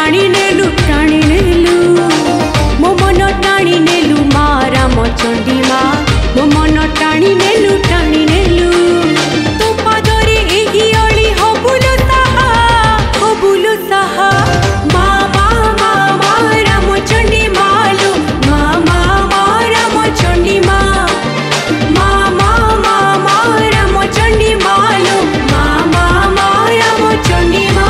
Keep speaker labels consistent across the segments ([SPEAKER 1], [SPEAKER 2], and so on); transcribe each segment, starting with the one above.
[SPEAKER 1] टाणी नेलु मो मन टाणी नेलु मा रामचंडी मा मो मन टाणी नेलु तो पादरे एही अली हबुलु साहा मा रामचंडी मालो मा रामचंडी मा रामचंडी मालो मा रामचंडी मा।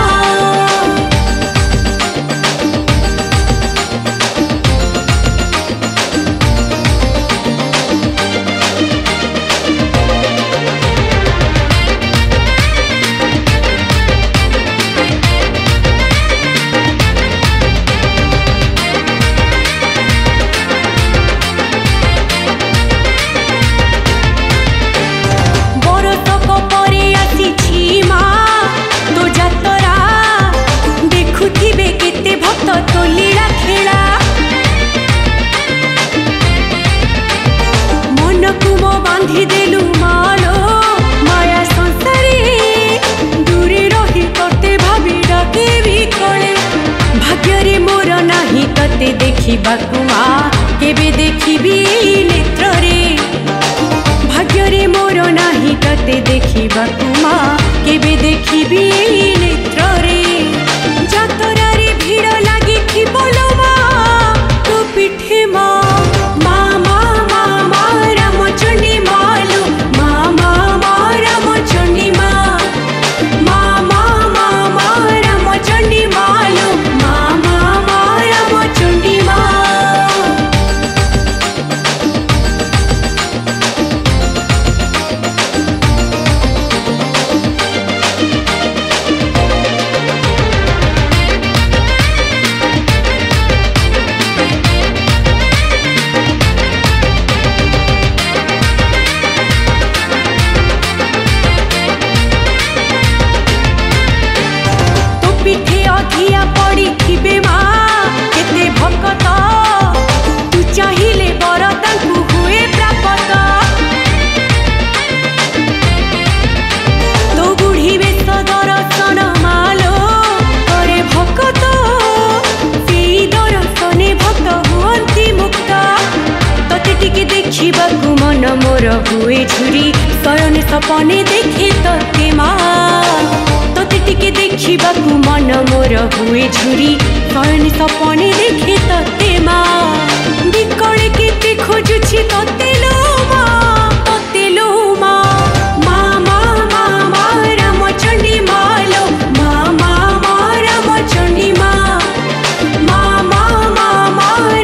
[SPEAKER 1] देखिबा कुमा केबे देखिबी नेत्र रे भाग्य रे मोर नाही तते देखिबा कुमा केबे देखिबी नेत्र रे जातरा रे भीड़ लागी थी बोलो मा तो पिठे मा रामचंडी मालो मा रामचंडी मा रामचंडी मालो रामचंडी मा। देखिबाकु मन मोर हुए झुरी शयन सपने देखे तते मा तते टिके देखिबाकु मन मोर हुए झुरी शयन सपने देखे तते मा बिकळे केते खोजुछि तते लो मा रामचंडी मालो मा रामचंडी मा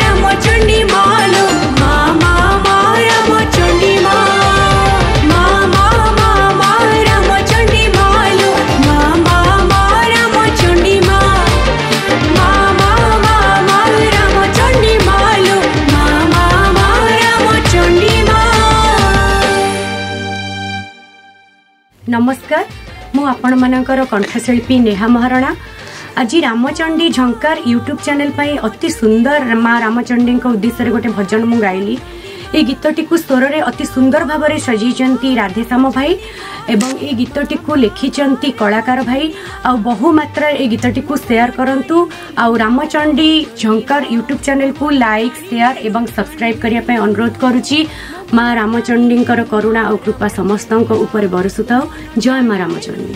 [SPEAKER 1] रामचंडी मालो रामचंडी मा रामचंडी मालो रामचंडी मा रामचंडी मालो रामचंडी मा। नमस्कार मु आपण मानकर कंठशिल्पी नेहा महाराणा आज रामचंडी झंकार यूट्यूब चैनल पर अति सुंदर माँ रामचंडी उद्देश्य गोटे भजन मु गाइली। ये गीतटी को स्वर रे अति सुंदर भाव में सजाई राधेश्याम भाई एवं ये गीतटी को लिखिंट कलाकार भाई आउ बहु मात्रा ये गीतटी को शेयर करंतु आउ रामचंडी झंकार यूट्यूब चैनल को लाइक शेयर एवं सब्सक्राइब करने अनुरोध करुच्ची। माँ रामचंडी करुणा और कृपा समस्त ऊपर बरसुता। जय माँ रामचंडी।